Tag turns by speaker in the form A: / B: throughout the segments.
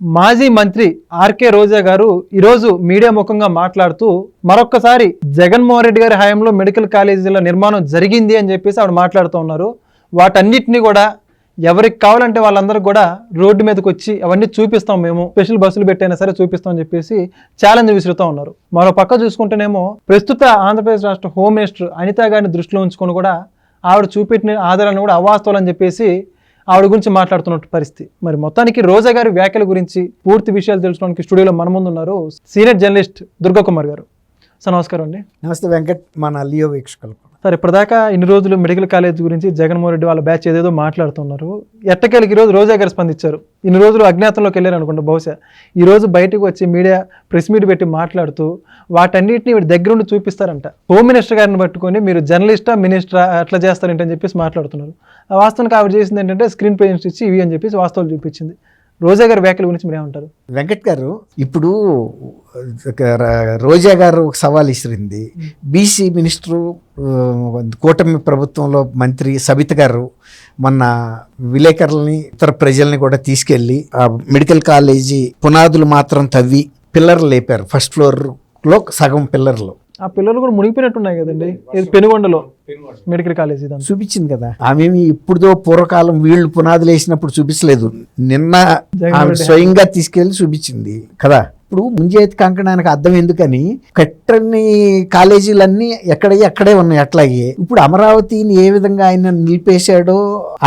A: మాజీ మంత్రి ఆర్కే రోజా గారు ఈరోజు మీడియా ముఖంగా మాట్లాడుతూ మరొక్కసారి జగన్మోహన్ రెడ్డి గారి హయాంలో మెడికల్ కాలేజీల నిర్మాణం జరిగింది అని చెప్పేసి ఆవిడ మాట్లాడుతూ ఉన్నారు. వాటన్నిటిని కూడా ఎవరికి కావాలంటే వాళ్ళందరూ కూడా రోడ్డు మీదకి వచ్చి అవన్నీ చూపిస్తాం, మేము స్పెషల్ బస్సులు పెట్టైనా సరే చూపిస్తాం అని చెప్పేసి ఛాలెంజ్ విసురుతూ ఉన్నారు. మరో పక్క చూసుకుంటేనేమో ప్రస్తుత ఆంధ్రప్రదేశ్ రాష్ట్ర హోమ్ మినిస్టర్ అనిత గారిని దృష్టిలో ఉంచుకొని కూడా ఆవిడ చూపెట్టిన ఆధారాలను కూడా అవాస్తవాలని చెప్పేసి ఆవిడ గురించి మాట్లాడుతున్న పరిస్థితి. మరి మొత్తానికి రోజా గారి వ్యాఖ్యల గురించి పూర్తి విషయాలు తెలుసుకోవడానికి స్టూడియోలో మన ముందు ఉన్నారు సీనియర్ జర్నలిస్ట్ దుర్గా కుమార్ గారు. సార్ నమస్కారం అండి.
B: నమస్తే వెంకట్, మన లియో వీక్షకులు.
A: సార్ ఇప్పటిదాకా ఇన్ని రోజులు మెడికల్ కాలేజ్ గురించి జగన్మోహన్ రెడ్డి వాళ్ళ బ్యాచ్ ఏదేదో మాట్లాడుతున్నారు. ఎట్టకేలకి ఈరోజు రోజా గారు స్పందించారు. ఇన్ని రోజులు అజ్ఞాతంలోకి వెళ్ళారు అనుకుంటా బహుశా. ఈరోజు బయటకు వచ్చి మీడియా ప్రెస్ మీట్ పెట్టి మాట్లాడుతూ వాటన్నిటిని వీడి దగ్గర ఉండి చూపిస్తారంట. హోమ్ మినిస్టర్ గారిని పట్టుకొని మీరు జర్నలిస్టా మినిస్టరా అట్లా చేస్తారంటని చెప్పేసి మాట్లాడుతున్నారు. ఆ వాస్తవానికి ఆవిడ చేసింది ఏంటంటే స్క్రీన్ ప్రెజెన్స్ ఇచ్చి ఇవి అని చెప్పేసి వాస్తవాలు చూపించింది. రోజా గారి వ్యాఖ్యల గురించి మీరు ఏమంటారు?
B: వెంకట్ గారు, ఇప్పుడు రోజా గారు ఒక సవాల్ ఇసిరింది. బీసీ మినిస్టరు, కూటమి ప్రభుత్వంలో మంత్రి సబిత గారు మొన్న విలేకరులని ఇతర ప్రజల్ని కూడా తీసుకెళ్ళి ఆ మెడికల్ కాలేజీ పునాదులు మాత్రం తవ్వి పిల్లర్లు లేపారు. ఫస్ట్ ఫ్లోర్లో సగం పిల్లర్లు.
A: ఆ పిల్లలు కూడా మునిగిపోయినట్టున్నాయి కదండి పెనుగొండలో మెడికల్ కాలేజ్
B: చూపించింది కదా. ఆమె ఇప్పుడుదో పూర్వకాలం వీళ్ళు పునాదులు వేసినప్పుడు చూపించలేదు, నిన్న ఆమె స్వయంగా తీసుకెళ్లి చూపించింది కదా. ఇప్పుడు ముంజేతి కంకణానికి అర్థం ఎందుకని, కట్టని కాలేజీలన్నీ ఎక్కడే ఉన్నాయి. అట్లాగే ఇప్పుడు అమరావతిని ఏ విధంగా ఆయన నిలిపేశాడో,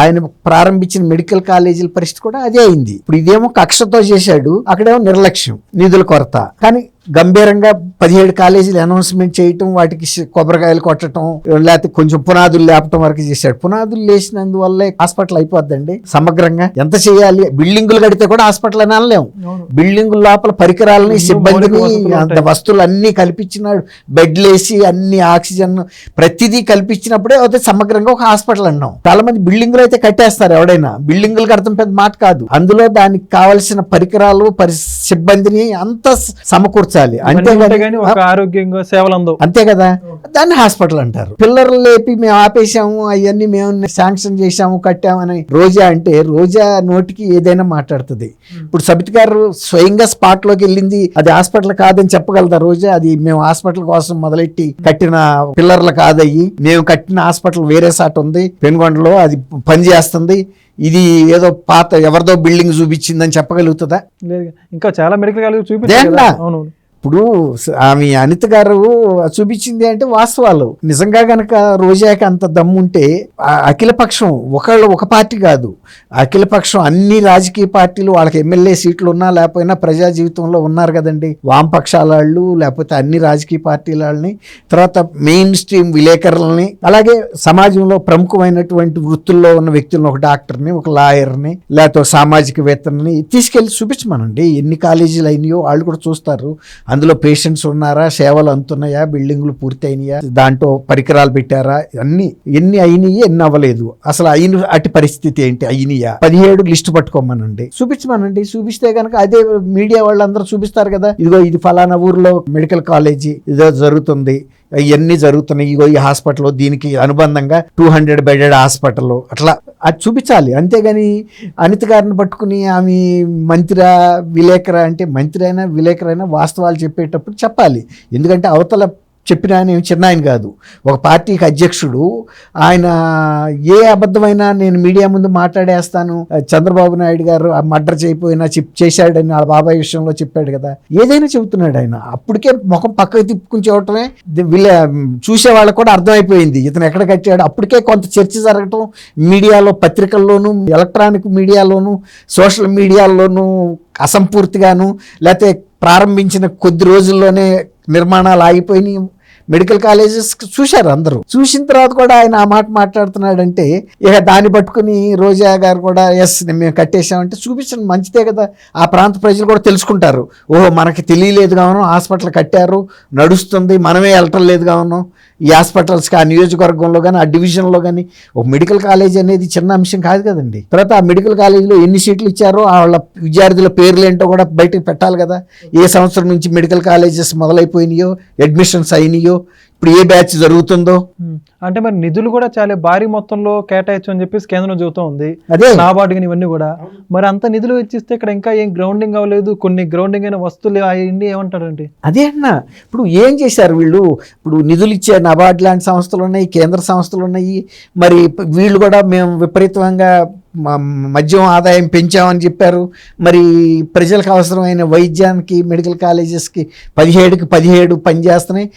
B: ఆయన ప్రారంభించిన మెడికల్ కాలేజీల పరిస్థితి కూడా అదే అయింది. ఇప్పుడు ఇదేమో కక్షతో చేశాడు, అక్కడేమో నిర్లక్ష్యం, నిధుల కొరత. కానీ గంభీరంగా 17 కాలేజీలు అనౌన్స్మెంట్ చేయటం, వాటికి కొబ్బరికాయలు కొట్టడం, లేకపోతే కొంచెం పునాదులు లేపటం వరకు చేశాడు. పునాదులు లేసినందువల్లే హాస్పిటల్ అయిపోద్దండి. సమగ్రంగా ఎంత చేయాలి? బిల్డింగులు కడితే కూడా హాస్పిటల్ అని అనలేము. బిల్డింగుల లోపల పరికరాలని, సిబ్బందిని, అంత వస్తువులు అన్ని కల్పించినాడు. బెడ్లు వేసి అన్ని ఆక్సిజన్ ప్రతిదీ కల్పించినప్పుడే అయితే సమగ్రంగా ఒక హాస్పిటల్ అన్నాం. చాలా మంది బిల్డింగులు అయితే కట్టేస్తారు. ఎవడైనా బిల్డింగులు కడతాం పెద్ద మాట కాదు. అందులో దానికి కావలసిన పరికరాలు, సిబ్బందిని అంతా సమకూర్చాలి.
A: అంతేగాని ఒక ఆరోగ్యంగా సేవలు అందవు.
B: అంతే కదా, దాన్ని హాస్పిటల్ అంటారు. పిల్లర్లు లేపి మేము ఆపేసాము, అవన్నీ మేము శాంక్షన్ చేసాము, కట్టామని రోజా అంటే, రోజా నోటికి ఏదైనా మాట్లాడుతుంది. ఇప్పుడు సబిత గారు స్వయంగా స్పాట్ లోకి వెళ్ళింది, అది హాస్పిటల్ కాదని చెప్పగలదా రోజా? అది మేము హాస్పిటల్ కోసం మొదలెట్టి కట్టిన పిల్లర్లు కాదయ్యి, మేము కట్టిన హాస్పిటల్ వేరే సాట్ ఉంది పెనుగొండలో, అది పనిచేస్తుంది, ఇది ఏదో పాత ఎవరిదో బిల్డింగ్ చూపించిందని చెప్పగలుగుతుందా?
A: లేదు, ఇంకా చాలా మెడికల్ కాలేజ్ చూపించారు.
B: ఇప్పుడు ఆమె అనిత గారు చూపించింది అంటే వాస్తవాలు. నిజంగా గనక రోజాకి అంత దమ్ముంటే అఖిలపక్షం ఒక పార్టీ కాదు, అఖిలపక్షం అన్ని రాజకీయ పార్టీలు, వాళ్ళకి ఎమ్మెల్యే సీట్లు ఉన్నా లేకపోయినా ప్రజా జీవితంలో ఉన్నారు కదండి. వామపక్షాల వాళ్ళు, లేకపోతే అన్ని రాజకీయ పార్టీల వాళ్ళని, తర్వాత మెయిన్ స్ట్రీమ్ విలేకరులని, అలాగే సమాజంలో ప్రముఖమైనటువంటి వృత్తుల్లో ఉన్న వ్యక్తులను, ఒక డాక్టర్ని, ఒక లాయర్ని, లేకపోతే సామాజికవేత్తని తీసుకెళ్లి చూపించమనండి. ఎన్ని కాలేజీలు అయినాయో వాళ్ళు కూడా చూస్తారు. అందులో పేషెంట్స్ ఉన్నారా, సేవలు అందుతున్నాయా, బిల్డింగ్లు పూర్తి అయినాయా, దాంట్లో పరికరాలు పెట్టారా, ఎన్ని అయినాయి, ఎన్ని అవ్వలేదు, అసలు అయిన అటు పరిస్థితి ఏంటి, అయినాయా 17 లిస్టు పట్టుకోమనండి, చూపించమనండి. చూపిస్తే కనుక అదే మీడియా వాళ్ళందరూ చూపిస్తారు కదా, ఇదిగో ఇది ఫలానా ఊర్లో మెడికల్ కాలేజీ ఇదో జరుగుతుంది, ఇవన్నీ జరుగుతున్నాయి, ఇగో ఈ హాస్పిటల్, దీనికి అనుబంధంగా 200 బెడెడ్ హాస్పిటల్, అట్లా అది చూపించాలి. అంతేగాని అనిత గారిని పట్టుకుని ఆమె మంత్రి విలేకర అంటే, మంత్రి అయినా విలేకరైనా వాస్తవాలు చెప్పేటప్పుడు చెప్పాలి. ఎందుకంటే అవతల చెప్పిన ఆయన చిన్న ఆయన కాదు, ఒక పార్టీకి అధ్యక్షుడు. ఆయన ఏ అబద్ధమైనా నేను మీడియా ముందు మాట్లాడేస్తాను, చంద్రబాబు నాయుడు గారు ఆ మర్డర్ చేయకపోయినా చేశాడని వాళ్ళ బాబాయ్ విషయంలో చెప్పాడు కదా, ఏదైనా చెబుతున్నాడు ఆయన. అప్పటికే ముఖం పక్కకు తిప్పుకుని చూడటమే చూసే వాళ్ళకు కూడా అర్థమైపోయింది ఇతను ఎక్కడ కట్టాడు. అప్పటికే కొంత చర్చ జరగటం మీడియాలో, పత్రికల్లోనూ, ఎలక్ట్రానిక్ మీడియాలోనూ, సోషల్ మీడియాలోనూ అసంపూర్తిగాను, లేకపోతే ప్రారంభించిన కొద్ది రోజుల్లోనే నిర్మాణాలు ఆగిపోయినాయి. మెడికల్ కాలేజెస్ చూశారు అందరూ. చూసిన తర్వాత కూడా ఆయన ఆ మాట మాట్లాడుతున్నాడంటే, ఇక దాన్ని పట్టుకుని రోజా గారు కూడా ఎస్ మేము కట్టేసామంటే చూపించండి, మంచిదే కదా. ఆ ప్రాంత ప్రజలు కూడా తెలుసుకుంటారు, ఓహో మనకి తెలియలేదుగా ఉన్నాం, హాస్పిటల్ కట్టారు, నడుస్తుంది, మనమే వెళ్ళటం లేదుగా ఉన్నాం. ఈ హాస్పిటల్స్కి ఆ నియోజకవర్గంలో కానీ, ఆ డివిజన్లో కానీ ఒక మెడికల్ కాలేజ్ అనేది చిన్న అంశం కాదు కదండి. తర్వాత ఆ మెడికల్ కాలేజీలో ఎన్ని సీట్లు ఇచ్చారో, వాళ్ళ విద్యార్థుల పేర్లు ఏంటో కూడా బయటకు పెట్టాలి కదా. ఏ సంవత్సరం నుంచి మెడికల్ కాలేజెస్ మొదలైపోయినాయో, అడ్మిషన్స్ అయినాయో, ఇప్పుడు ఏ బ్యాచ్ జరుగుతుందో.
A: అంటే మరి నిధులు కూడా చాలా భారీ మొత్తంలో కేటాయించు అని చెప్పేసి కేంద్రం చెబుతూ ఉంది,
B: అదే
A: నాబార్డు ఇవన్నీ కూడా. మరి అంత నిధులు ఇచ్చిస్తే ఇక్కడ ఇంకా ఏం గ్రౌండింగ్ అవ్వలేదు, కొన్ని గ్రౌండింగ్ అయిన వస్తువులు అవన్నీ ఏమంటారండి?
B: అదే అన్న, ఇప్పుడు ఏం చేశారు వీళ్ళు? ఇప్పుడు నిధులు ఇచ్చే నబార్డ్ లాంటి సంస్థలు ఉన్నాయి, కేంద్ర సంస్థలు ఉన్నాయి. మరి వీళ్ళు కూడా మేము విపరీతంగా మద్యం ఆదాయం పెంచామని చెప్పారు. మరి ప్రజలకు అవసరమైన వైద్యానికి మెడికల్ కాలేజెస్కి 17కి 17 పనిచేస్తున్నాయి.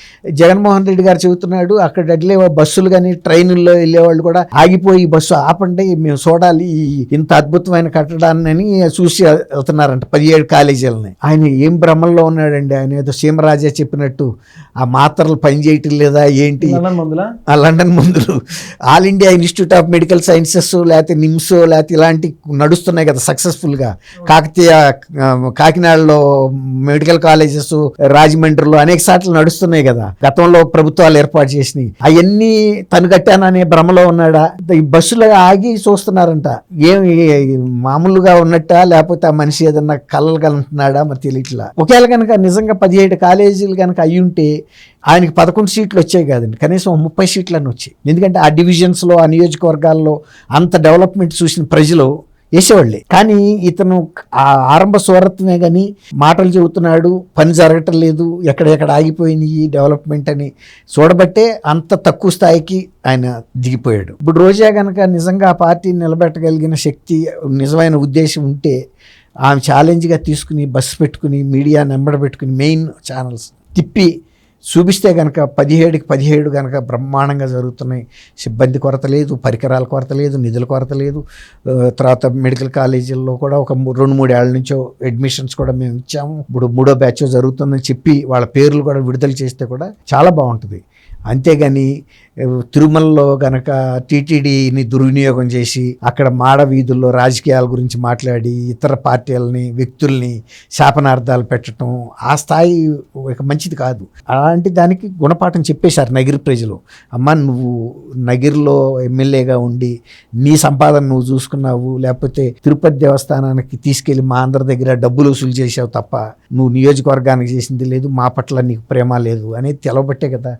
B: జగన్మోహన్ రెడ్డి గారు చెబుతున్నాడు, అక్కడ వెళ్ళే బస్సులు కానీ ట్రైనుల్లో వెళ్ళేవాళ్ళు కూడా ఆగిపోయి బస్సు ఆపండి, మేము చూడాలి ఇంత అద్భుతమైన కట్టడాన్ని చూసి వెళ్తున్నారంట 17 కాలేజీలని. ఆయన ఏం భ్రమంలో ఉన్నాడండి. ఆయన ఏదో సీమరాజా చెప్పినట్టు ఆ మాత్రలు పనిచేయటం లేదా ఏంటి, ఆ లండన్ మందులు. All India institute of medical sciences లేకపోతే నిమ్స్ లేకపోతే ఇలాంటి నడుస్తున్నాయి కదా సక్సెస్ఫుల్గా. కాకినాడలో మెడికల్ కాలేజెస్, రాజమండ్రిలో అనేక సార్లు నడుస్తున్నాయి కదా, గతంలో ప్రభుత్వాలు ఏర్పాటు చేసినాయి. అవన్నీ తను కట్టాననే భ్రమలో ఉన్నాడా? ఈ బస్సులో ఆగి చూస్తున్నారంట. ఏమి మామూలుగా ఉన్నట్టా లేకపోతే ఆ మనిషి ఏదన్నా కలలు కలుంటున్నాడా మరి తెలియట్లా. ఒకవేళ కనుక నిజంగా 17 కాలేజీలు కనుక అయ్యి ఉంటే ఆయనకి 11 సీట్లు వచ్చాయి కాదండి, కనీసం 30 సీట్లన్నీ వచ్చాయి. ఎందుకంటే ఆ డివిజన్స్లో, ఆ నియోజకవర్గాల్లో అంత డెవలప్మెంట్ చూసిన ప్రజలు వేసేవాళ్ళే. కానీ ఇతను ఆ ఆరంభ స్వరత్వమే కానీ మాటలు చెబుతున్నాడు, పని జరగటం లేదు, ఎక్కడెక్కడ ఆగిపోయినాయి డెవలప్మెంట్ అని చూడబట్టే అంత తక్కువ స్థాయికి ఆయన దిగిపోయాడు. ఇప్పుడు రోజా కనుక నిజంగా ఆ పార్టీని నిలబెట్టగలిగిన శక్తి, నిజమైన ఉద్దేశం ఉంటే ఆమె ఛాలెంజ్గా తీసుకుని బస్సు పెట్టుకుని మీడియా నెంబర్ పెట్టుకుని మెయిన్ ఛానల్స్ తిప్పి చూపిస్తే కనుక 17కి 17 కనుక బ్రహ్మాండంగా జరుగుతున్నాయి. సిబ్బంది కొరత లేదు, పరికరాల కొరత లేదు, నిధుల కొరత లేదు. తర్వాత మెడికల్ కాలేజీల్లో కూడా ఒక 2-3 ఏళ్ల నుంచో అడ్మిషన్స్ కూడా మేము ఇచ్చాము. ఇప్పుడు 3వ బ్యాచ్ జరుగుతుందని చెప్పి వాళ్ళ పేర్లు కూడా విడుదల చేస్తే కూడా చాలా బాగుంటుంది. అంతేగాని తిరుమలలో గనక టీటీడీని దుర్వినియోగం చేసి అక్కడ మాడ వీధుల్లో రాజకీయాల గురించి మాట్లాడి ఇతర పార్టీలని, వ్యక్తుల్ని శాపనార్థాలు పెట్టడం, ఆ స్థాయి ఒక మంచిది కాదు. అలాంటి దానికి గుణపాఠం చెప్పేశారు నగిరి ప్రజలు. అమ్మ, నువ్వు నగిరిలో ఎమ్మెల్యేగా ఉండి నీ సంపాదన నువ్వు చూసుకున్నావు, లేకపోతే తిరుపతి దేవస్థానానికి తీసుకెళ్ళి మా అందరి దగ్గర డబ్బులు వసూలు చేసావు తప్ప నువ్వు నియోజకవర్గానికి చేసింది లేదు, మా పట్ల నీకు ప్రేమ లేదు అనేది తెలవబట్టే కదా.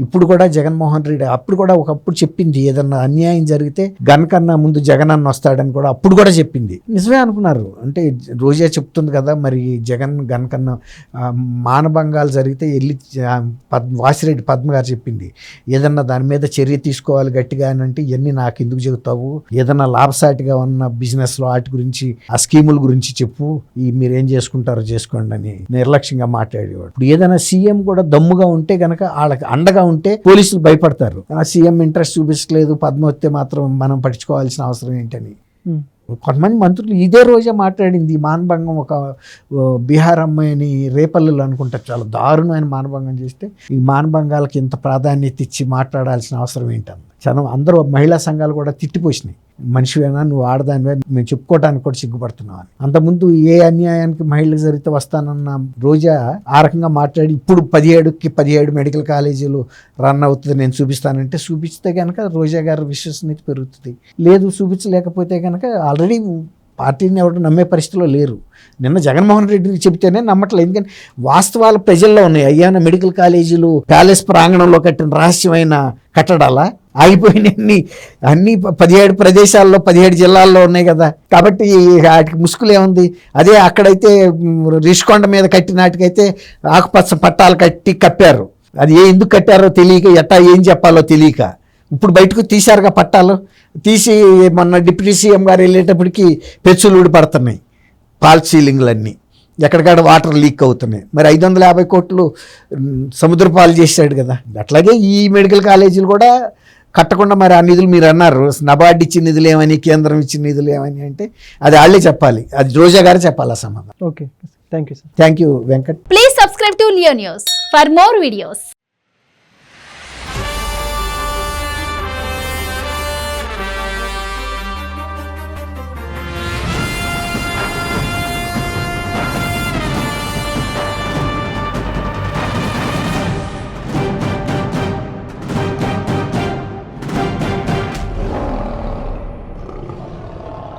B: ఇప్పుడు కూడా జగన్మోహన్ రెడ్డి అప్పుడు కూడా ఒకప్పుడు చెప్పింది, ఏదన్నా అన్యాయం జరిగితే గన్ కన్నా ముందు జగన్ అన్న వస్తాడని కూడా అప్పుడు కూడా చెప్పింది. నిజమే అనుకున్నారు. అంటే రోజా చెప్తుంది కదా, మరి జగన్ గన్ కన్నా మానభంగాలు జరిగితే వెళ్ళి వాసిరెడ్డి పద్మ గారు చెప్పింది, ఏదన్నా దాని మీద చర్య తీసుకోవాలి గట్టిగా అని. అంటే ఇవన్నీ నాకు ఎందుకు చెబుతావు, ఏదన్నా లాభసాటిగా ఉన్న బిజినెస్లో వాటి గురించి, ఆ స్కీముల గురించి చెప్పు, మీరేం చేసుకుంటారో చేసుకోండి అని నిర్లక్ష్యంగా మాట్లాడేవాడు. ఇప్పుడు ఏదైనా సీఎం కూడా దమ్ముగా ఉంటే గనక వాళ్ళకి అండగా ఉంటే పోలీసులు భయపడతారు. ఆ సీఎం ఇంట్రెస్ట్ చూపించలేదు, పద్మ వస్తే మాత్రం మనం పట్టించుకోవాల్సిన అవసరం ఏంటని. కొంతమంది మంత్రులు ఇదే రోజే మాట్లాడింది, మానభంగం ఒక బీహార్ అమ్మాయిని రేపల్లిలో అనుకుంటా చాలా దారుణమైన మానభంగం చేస్తే ఈ మానభంగాలకి ఇంత ప్రాధాన్యత ఇచ్చి మాట్లాడాల్సిన అవసరం ఏంటంత. చాలా అందరూ మహిళా సంఘాలు కూడా తిట్టిపోసినాయి, మనిషివేనా నువ్వు, ఆడదానివే, మేము చెప్పుకోవడానికి కూడా సిగ్గుపడుతున్నావు అని. అంతకుముందు ఏ అన్యాయానికి మహిళలు జరిగితే వస్తానన్న రోజా ఆ రకంగా మాట్లాడి ఇప్పుడు 17కి 17 మెడికల్ కాలేజీలు రన్ అవుతుంది నేను చూపిస్తానంటే, చూపిస్తే కనుక రోజా గారి విశ్వసనీయత పెరుగుతుంది. లేదు చూపించలేకపోతే కనుక ఆల్రెడీ పార్టీని ఎవరు నమ్మే పరిస్థితిలో లేరు. నిన్న జగన్మోహన్ రెడ్డికి చెప్తేనే నమ్మట్లేదు, ఎందుకంటే వాస్తవాలు ప్రజల్లో ఉన్నాయి. అయ్యాన మెడికల్ కాలేజీలు ప్యాలెస్ ప్రాంగణంలో కట్టిన రహస్యమైన కట్టడాలా ఆగిపోయినన్ని అన్ని 17 ప్రదేశాల్లో 17 జిల్లాల్లో ఉన్నాయి కదా. కాబట్టి వాటికి ముసుగులే ఉంది. అదే అక్కడైతే రిషికొండ మీద కట్టినాటికైతే ఆకుపచ్చ పట్టాలు కట్టి కప్పారు. అది ఎందుకు కట్టారో తెలియక, ఎట్టా ఏం చెప్పాలో తెలియక ఇప్పుడు బయటకు తీశారుగా పట్టాలు. తీసి మొన్న డిప్యూటీ సీఎం గారు వెళ్ళేటప్పటికి పెచ్చులు ఊడిపడుతున్నాయి, ఫాల్స్ సీలింగ్లన్నీ, ఎక్కడికాడ వాటర్ లీక్ అవుతున్నాయి. మరి 550 కోట్లు సముద్ర పాలు చేశాడు కదా. అట్లాగే ఈ మెడికల్ కాలేజీలు కూడా కట్టకుండా మరి ఆ నిధులు మీరు అన్నారు, నబార్డ్ ఇచ్చిన నిధులు ఏమని, కేంద్రం ఇచ్చిన నిధులు ఏమని అంటే అది వాళ్ళే చెప్పాలి, అది రోజా గారు చెప్పాలి ఆ సమాధానం.
A: Okay, thank you sir.
B: Thank you Venkat.
C: Please subscribe to Leo news for more videos.